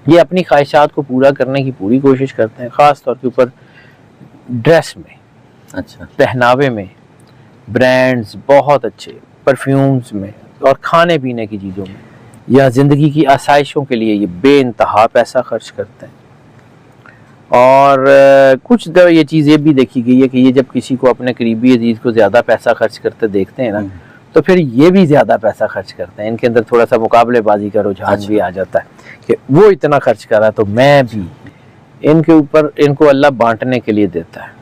ये अपनी ख्वाहिशात को पूरा करने की पूरी कोशिश करते हैं, ख़ास तौर के ऊपर ड्रेस में, अच्छा, पहनावे में, ब्रांड्स बहुत अच्छे, परफ्यूम्स में और खाने पीने की चीज़ों में, या ज़िंदगी की आसाइशों के लिए ये बेइंतहा पैसा खर्च करते हैं। और कुछ दफ़ा ये चीज़ ये भी देखी गई है कि ये जब किसी को अपने करीबी अजीज़ को ज़्यादा पैसा खर्च करते देखते हैं ना, तो फिर ये भी ज़्यादा पैसा खर्च करते हैं। इनके अंदर थोड़ा सा मुकाबलेबाजी का रुझान भी आ जाता है कि वो इतना खर्च कर रहा है तो मैं भी। इनके ऊपर इनको अल्लाह बांटने के लिए देता है।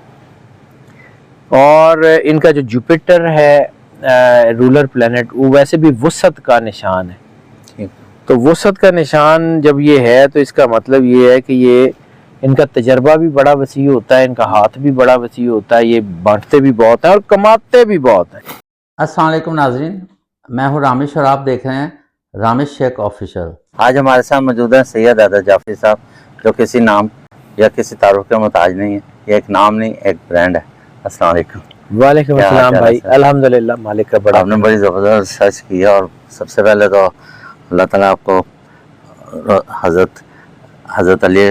और इनका जो जुपिटर है रूलर प्लैनेट, वो वैसे भी वसत का निशान है। तो वसत का निशान जब ये है तो इसका मतलब ये है कि ये इनका तजर्बा भी बड़ा वसी होता है, इनका हाथ भी बड़ा वसी होता है, ये बांटते भी बहुत हैं और कमाते भी बहुत हैं। अस्सलाम वालेकुम नाजरीन, मैं हूँ रामिश और आप देख रहे हैं रामिश शेख ऑफिशियल। आज हमारे साथ मौजूद है सैयद हैदर जाफरी साहब, जो किसी नाम या किसी तारुफ के मोहताज नहीं है। ये एक नाम नहीं, एक ब्रांड है। अस्सलाम वालेकुम। वालेकुम अस्सलाम भाई, अल्हम्दुलिल्लाह मालिक का बड़ा। आपने बड़ी ज़बरदस्त सर्च की है और सबसे पहले तो अल्लाह ताला आपको हज़रत अली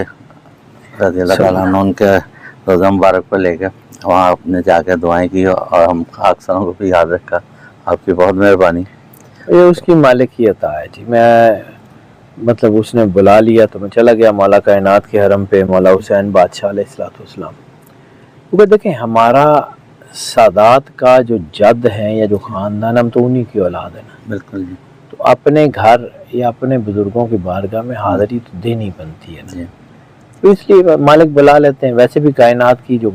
रज़ी अल्लाह ताला अन्हु उनके रोज़ा मुबारक पर लेकर वहाँ आपने जाकर दुआएं की और हम अक्सरों को भी याद रखा। आपकी बहुत मेहरबानी। ये उसकी मालिक की अता है जी। मैं मतलब उसने बुला लिया तो मैं चला गया मौला कायनात के हरम पे, मौला हुसैन बादशाह अलैहिस्सलाम। क्योंकि देखें, हमारा सादात का जो जद है या जो ख़ानदान, हम तो उन्हीं की औलाद है ना। बिल्कुल जी। तो अपने घर या अपने बुज़ुर्गों की बारगाह में हाज़िरी तो देनी बनती है ना। तो इसलिए मालिक बुला लेते हैं। वैसे भी कायनात की जो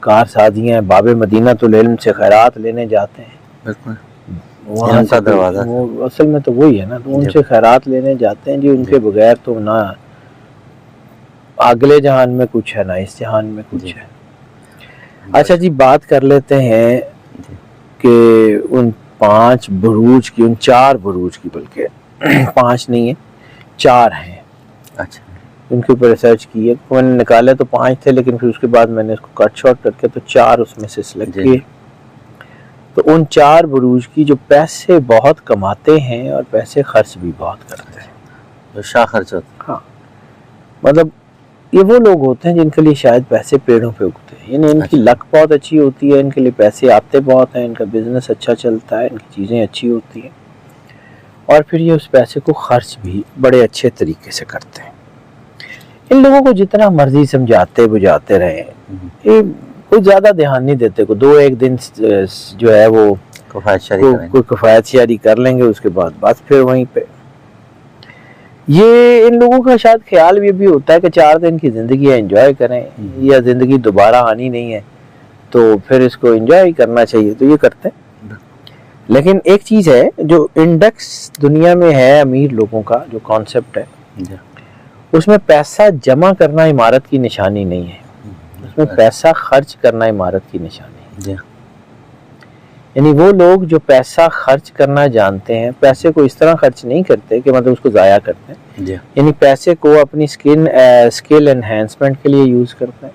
कारसाजियाँ हैं, बाबे मदीना तो इल्म से खैरात लेने जाते हैं। बिल्कुल, वहाँ का दरवाज़ा वो असल में तो वही है ना। तो उनसे खैरात लेने जाते हैं जी। उनके बगैर तो ना अगले जहान में कुछ है ना इस जहान में कुछ है। अच्छा जी, बात कर लेते हैं कि उन 5 बुरूज की, उन 4 बुरूज की, बल्कि 5 नहीं है 4 हैं। अच्छा, उनके ऊपर रिसर्च की है। मैंने निकाले तो 5 थे, लेकिन फिर उसके बाद मैंने इसको कट शॉर्ट करके तो 4 उसमें से सिलेक्ट किए। तो उन 4 बुरूज की जो पैसे बहुत कमाते हैं और पैसे खर्च भी बहुत करते हैं, जो शाह खर्च होते हैं। हाँ, मतलब ये वो लोग होते हैं जिनके लिए शायद पैसे पेड़ों पे उगते हैं। यानी इनकी लक बहुत अच्छी होती है, इनके लिए पैसे आते बहुत हैं, इनका बिजनेस अच्छा चलता है, इनकी चीज़ें अच्छी होती हैं और फिर ये उस पैसे को खर्च भी बड़े अच्छे तरीके से करते हैं। इन लोगों को जितना मर्जी समझाते बुझाते रहे, ये कुछ ज़्यादा ध्यान नहीं देते। को 2-1 दिन जो है वो कोई कफ़ायत शारी कर लेंगे, उसके बाद बस फिर वहीं पे। ये इन लोगों का शायद ख्याल ये भी होता है कि 4 दिन की ज़िंदगी है, एंजॉय करें, या ज़िंदगी दोबारा आनी नहीं है तो फिर इसको एंजॉय करना चाहिए, तो ये करते हैं। लेकिन एक चीज़ है जो इंडेक्स दुनिया में है अमीर लोगों का, जो कॉन्सेप्ट है, उसमें पैसा जमा करना इमारत की निशानी नहीं है, उसमें पैसा खर्च करना इमारत की निशानी है। यानी वो लोग जो पैसा खर्च करना जानते हैं, पैसे को इस तरह खर्च नहीं करते कि मतलब उसको ज़ाया करते हैं। यानी पैसे को अपनी स्किल एनहेंसमेंट के लिए यूज़ करते हैं,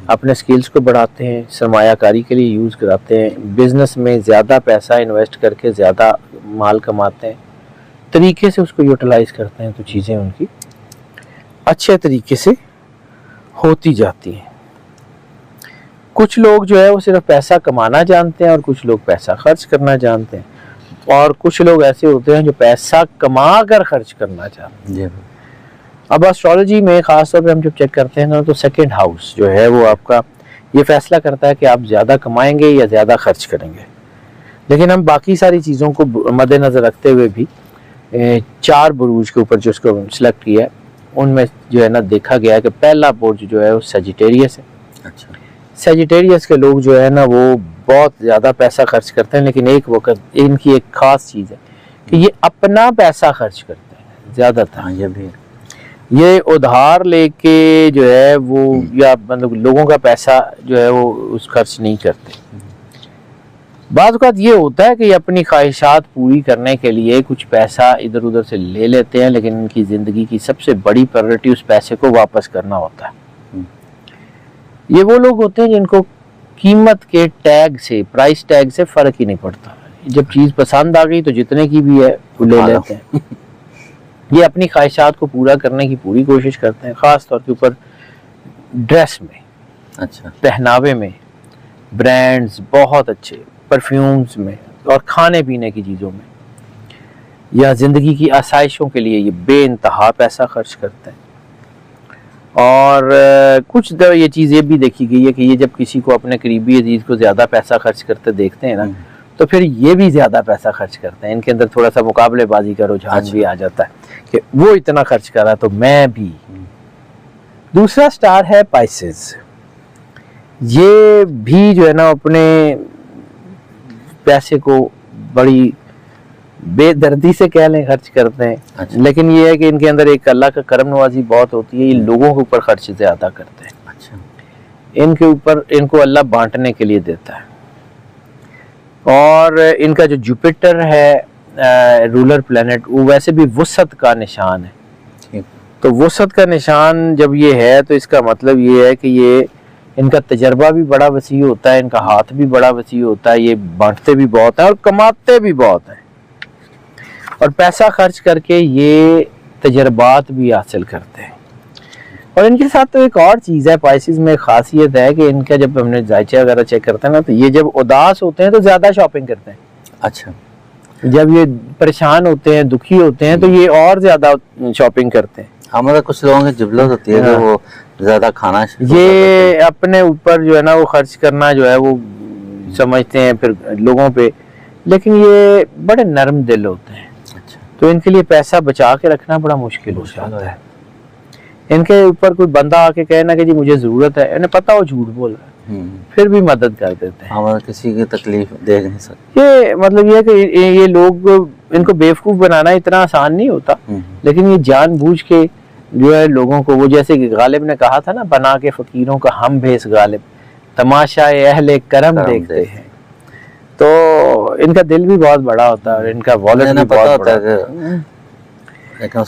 अपने स्किल्स को बढ़ाते हैं, सरमायाकारी के लिए यूज़ कराते हैं, बिज़नेस में ज़्यादा पैसा इन्वेस्ट करके ज़्यादा माल कमाते हैं, तरीके से उसको यूटिलाइज करते हैं, तो चीज़ें उनकी अच्छे तरीके से होती जाती हैं। कुछ लोग जो है वो सिर्फ पैसा कमाना जानते हैं और कुछ लोग पैसा खर्च करना जानते हैं, और कुछ लोग ऐसे होते हैं जो पैसा कमा कर खर्च करना चाहते हैं। अब एस्ट्रोलॉजी में ख़ास तौर पे हम जब चेक करते हैं ना, तो सेकंड हाउस जो है वो आपका ये फैसला करता है कि आप ज़्यादा कमाएंगे या ज़्यादा खर्च करेंगे। लेकिन हम बाकी सारी चीज़ों को मद्देनज़र रखते हुए भी 4 बुरूज के ऊपर जो उसको सिलेक्ट किया है, उनमें जो है ना देखा गया है कि पहला बुर्ज जो है वो सजिटेरियस है। अच्छा, सजिटेरियस के लोग जो है ना वो बहुत ज़्यादा पैसा खर्च करते हैं, लेकिन एक वक्त इनकी एक ख़ास चीज़ है कि ये अपना पैसा खर्च करते हैं ज़्यादातर। ये भी ये उधार लेके जो है वो, या मतलब लोगों का पैसा जो है वो उस खर्च नहीं करते। बाद वक़्त ये होता है कि ये अपनी ख्वाहिशात पूरी करने के लिए कुछ पैसा इधर उधर से ले लेते हैं, लेकिन इनकी ज़िंदगी की सबसे बड़ी प्रायोरिटी उस पैसे को वापस करना होता है। ये वो लोग होते हैं जिनको कीमत के टैग से, प्राइस टैग से फ़र्क ही नहीं पड़ता। जब चीज़ पसंद आ गई तो जितने की भी है वो ले लेते हैं। ये अपनी ख्वाहिशात को पूरा करने की पूरी कोशिश करते हैं, ख़ास तौर के ऊपर ड्रेस में, अच्छा, पहनावे में, ब्रांड्स बहुत अच्छे, परफ्यूम्स में और खाने पीने की चीज़ों में, या ज़िंदगी की आसाइशों के लिए ये बेइंतहा पैसा खर्च करते हैं। और कुछ दर ये चीज़ ये भी देखी गई है कि ये जब किसी को अपने करीबी अजीज़ को ज़्यादा पैसा खर्च करते देखते हैं ना, तो फिर ये भी ज़्यादा पैसा खर्च करते हैं। इनके अंदर थोड़ा सा मुकाबलेबाजी का रुझान भी आ जाता है कि वो इतना खर्च कर रहा तो मैं भी। दूसरा स्टार है पाइसेस। ये भी जो है ना अपने पैसे को बड़ी बेदर्दी से कह लें खर्च करते हैं। अच्छा। लेकिन ये है कि इनके अंदर एक अल्लाह का करम नवाजी बहुत होती है, ये लोगों के ऊपर खर्च ज़्यादा करते हैं। अच्छा, इनके ऊपर इनको अल्लाह बांटने के लिए देता है। और इनका जो जुपिटर है रूलर प्लेनेट, वो वैसे भी वुसअत का निशान है। ठीक, तो वुसअत का निशान जब ये है तो इसका मतलब ये है कि ये इनका तजर्बा भी बड़ा वसी होता है, इनका हाथ भी बड़ा वसी होता है, ये बांटते भी बहुत हैं और कमाते भी बहुत हैं, और पैसा खर्च करके ये तजर्बात भी हासिल करते हैं। और इनके साथ तो एक और चीज़ है, पाइसेस में खासियत है कि इनका जब हमने जायचे वगैरह चेक करते हैं ना, तो ये जब उदास होते हैं तो ज़्यादा शॉपिंग करते हैं। अच्छा, जब ये परेशान होते हैं, दुखी होते हैं, तो ये और ज़्यादा शॉपिंग करते हैं। हमारा कुछ लोगों की जिबलत होती है कि वो ज़्यादा खाना ये अपने ऊपर जो है ना वो खर्च करना जो है वो समझते हैं फिर लोगों पे, लेकिन ये बड़े नरम दिल होते हैं। अच्छा, तो इनके लिए पैसा बचा के रखना बड़ा मुश्किल हो जाता है। इनके ऊपर कोई बंदा आके कहे ना कि जी मुझे जरूरत है, इन्हें पता वो झूठ बोल रहा है, फिर भी मदद कर देते हैं। हमारा किसी की तकलीफ देख नहीं सकते। ये मतलब ये है कि ये लोग, इनको बेवकूफ बनाना इतना आसान नहीं होता, लेकिन ये जानबूझ के जो है लोगों को, वो जैसे कि गालिब ने कहा था ना, बना के फकीरों का हम भेस गालिब, तमाशा अहले करम देखते हैं। तो इनका दिल भी बहुत बड़ा होता है और इनका वॉलेट भी बहुत बड़ा होता है।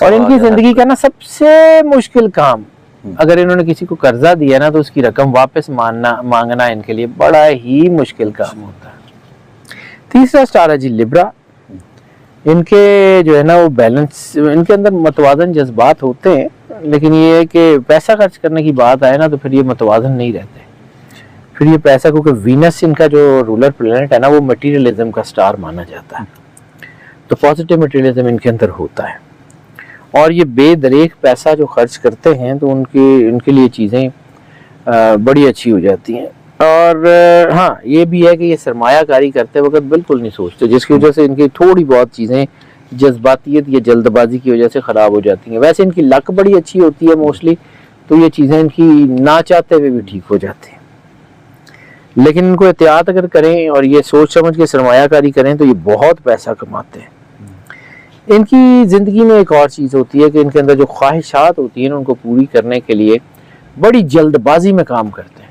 और इनकी जिंदगी का ना सबसे मुश्किल काम, अगर इन्होंने किसी को कर्जा दिया ना, तो उसकी रकम वापस मांगना इनके लिए बड़ा ही मुश्किल काम होता है। तीसरा स्टार है जी लिब्रा। इनके जो है ना वो बैलेंस, इनके अंदर मतवाजन जज्बात होते हैं, लेकिन ये है कि पैसा खर्च करने की बात आए ना तो फिर ये मतवाजन नहीं रहते। फिर ये पैसा, क्योंकि वीनस इनका जो रूलर प्लेनेट है ना, वो मटीरियलिज्म का स्टार माना जाता है, तो पॉजिटिव मटीरियलिज्म इनके अंदर होता है। और ये बेदरेक पैसा जो खर्च करते हैं तो उनके लिए चीज़ें बड़ी अच्छी हो जाती हैं। और हाँ, ये भी है कि ये सरमायाकारी करते वक्त बिल्कुल नहीं सोचते, जिसकी वजह से इनकी थोड़ी बहुत चीज़ें जज्बातियत या जल्दबाजी की वजह से ख़राब हो जाती हैं। वैसे इनकी लक बड़ी अच्छी होती है मोस्टली, तो ये चीज़ें इनकी ना चाहते हुए भी ठीक हो जाती हैं। लेकिन इनको एहतियात अगर करें और ये सोच समझ के सरमायाकारी करें तो ये बहुत पैसा कमाते हैं। इनकी ज़िंदगी में एक और चीज़ होती है कि इनके अंदर जो ख्वाहिशात होती हैं उनको पूरी करने के लिए बड़ी जल्दबाजी में काम करते हैं।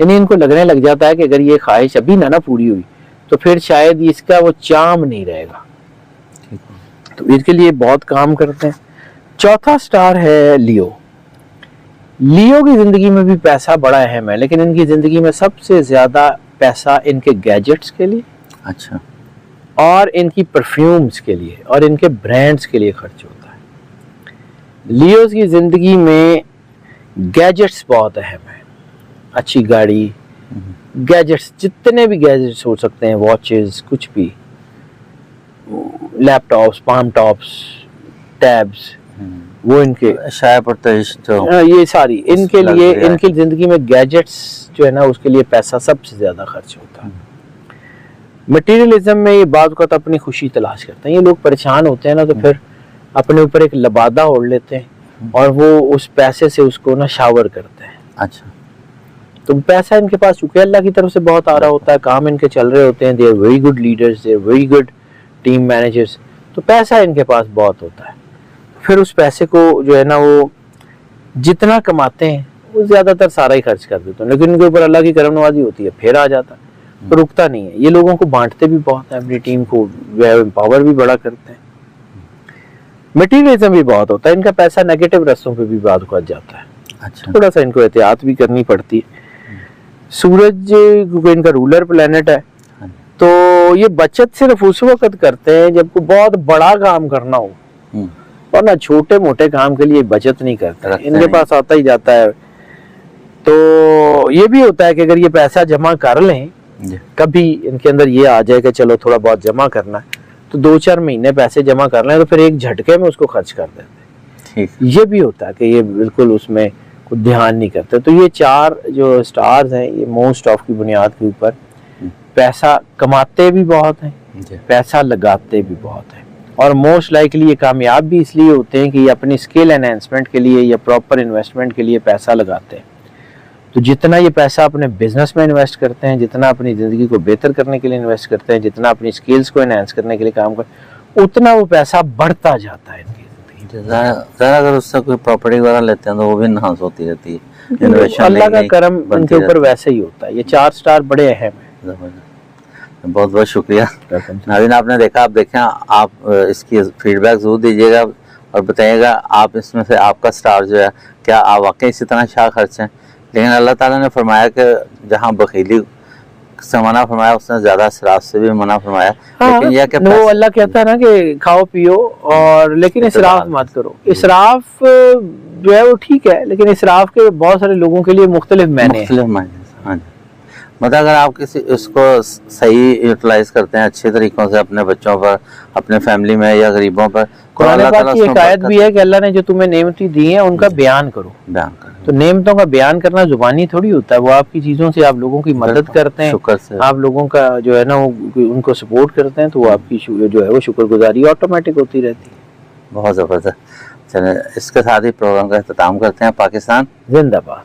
यानी इनको लगने लग जाता है कि अगर ये ख्वाहिश अभी ना पूरी हुई तो फिर शायद इसका वो चाम नहीं रहेगा, तो इसके लिए बहुत काम करते हैं। चौथा स्टार है लियो। लियो की ज़िंदगी में भी पैसा बड़ा अहम है, लेकिन इनकी ज़िंदगी में सबसे ज़्यादा पैसा इनके गैजेट्स के लिए, अच्छा, और इनकी परफ्यूम्स के लिए और इनके ब्रांड्स के लिए खर्च होता है। लियोस की ज़िंदगी में गैजेट्स बहुत अहम है। अच्छी गाड़ी, गैजेट्स, जितने भी गैजेट्स हो सकते हैं, वॉचेस, कुछ भी, लैपटॉप्स, पाम टॉप्स, टैब्स, वो इनके शायद तो ये सारी इनके लिए, इनकी ज़िंदगी में गैजेट्स जो है ना उसके लिए पैसा सबसे ज़्यादा खर्च होता है। मटीरियलिज्म में ये बात को तो अपनी खुशी तलाश करते हैं। ये लोग परेशान होते हैं ना तो फिर अपने ऊपर एक लबादा ओढ़ लेते हैं और वो उस पैसे से उसको ना शावर करते हैं। अच्छा, तो पैसा इनके पास चूंकि अल्लाह की तरफ से बहुत आ रहा होता है, काम इनके चल रहे होते हैं, they are very good leaders, they are very good team managers, तो पैसा इनके पास बहुत होता है। फिर उस पैसे को जो है ना वो जितना कमाते हैं वो ज़्यादातर सारा ही खर्च कर देते हैं, लेकिन इनके ऊपर अल्लाह की करम नवाजी होती है, फिर आ जाता है, तो रुकता नहीं है। ये लोगों को बांटते भी बहुत है, अपनी टीम को एम्पावर भी बड़ा करते हैं। मटीरियलिज्म भी बहुत होता है, इनका पैसा नेगेटिव रस्तों पे भी बात को जाता है। अच्छा, थोड़ा सा इनको एहतियात भी करनी पड़ती है। सूरज क्योंकि इनका रूलर प्लेनेट है, तो ये बचत सिर्फ उस वक्त करते हैं जब कोई बहुत बड़ा काम करना हो और ना छोटे मोटे काम के लिए बचत नहीं करते, रखते इनके नहीं। पास आता ही जाता है। तो ये भी होता है कि अगर ये पैसा जमा कर लें, जी कभी इनके अंदर ये आ जाए कि चलो थोड़ा बहुत जमा करना है, तो 2-4 महीने पैसे जमा कर लें तो फिर एक झटके में उसको खर्च कर देते हैं। ठीक ये भी होता है कि ये बिल्कुल उसमें कुछ ध्यान नहीं करते। तो ये 4 जो स्टार्स हैं, ये मोस्ट ऑफ की बुनियाद के ऊपर पैसा कमाते भी बहुत हैं, जी पैसा लगाते भी बहुत हैं, और मोस्ट लाइकली ये कामयाब भी इसलिए होते हैं कि ये अपनी स्किल एनहेंसमेंट के लिए या प्रॉपर इन्वेस्टमेंट के लिए पैसा लगाते हैं। तो जितना ये पैसा अपने बिजनेस में इन्वेस्ट करते हैं, जितना अपनी ज़िंदगी को बेहतर करने के लिए इन्वेस्ट करते हैं, जितना अपनी स्किल्स को एनहेंस करने के लिए काम करते हैं, उतना वो पैसा बढ़ता जाता है इनकी ज़िंदगी में। ज़रा अगर उससे कोई प्रॉपर्टी वगैरह लेते हैं तो वो भी इन्हांस होती रहती है। तो इन्वेस्टमेंट अल्लाह का नहीं करम बनती उनके ऊपर रहती। वैसे ही होता है। ये 4 स्टार बड़े अहम हैं। जबरदस्त। बहुत बहुत शुक्रिया नाज़रीन, आपने देखा, आप देखें, आप इसकी फीडबैक ज़रूर दीजिएगा और बताइएगा आप इसमें से आपका स्टार जो है क्या आप वाकई इसी तरह शाह खर्च हैं। लेकिन अल्लाह ताला ने फरमाया कि जहाँ बखीली से मना फरमाया उसने ज़्यादा इसराफ से भी मना फरमाया। हाँ, लेकिन यह कि वो अल्लाह कहता है ना कि खाओ पियो और लेकिन इसराफ मत करो। इसराफ जो है वो ठीक है, लेकिन इसराफ के बहुत सारे लोगों के लिए मुख्तलिफ मैंने हैं। मुख्तलिफ मायने से, हाँ जी। मतलब अगर आप किसी इसको सही यूटिलाइज करते हैं अच्छे तरीकों से अपने बच्चों पर, अपने फैमिली में या गरीबों पर, तो कुरान अल्लाह पाक ताला की उसमें एक आयत बरकत भी है कि अल्लाह ने जो तुम्हें नेमतें दी हैं उनका बयान करो। बयान करें। तो नेमतों का बयान करना जुबानी थोड़ी होता है, वो आपकी चीज़ों से आप लोगों की मदद करते हैं, शुक्र से आप लोगों का जो है ना वो उनको सपोर्ट करते हैं, तो वो आपकी जो है वो शुक्रगुजारी ऑटोमेटिक होती रहती है। बहुत ज़बरदस्त। चलें, इसके साथ ही प्रोग्राम का अख्ताम करते हैं। पाकिस्तान जिंदाबाद।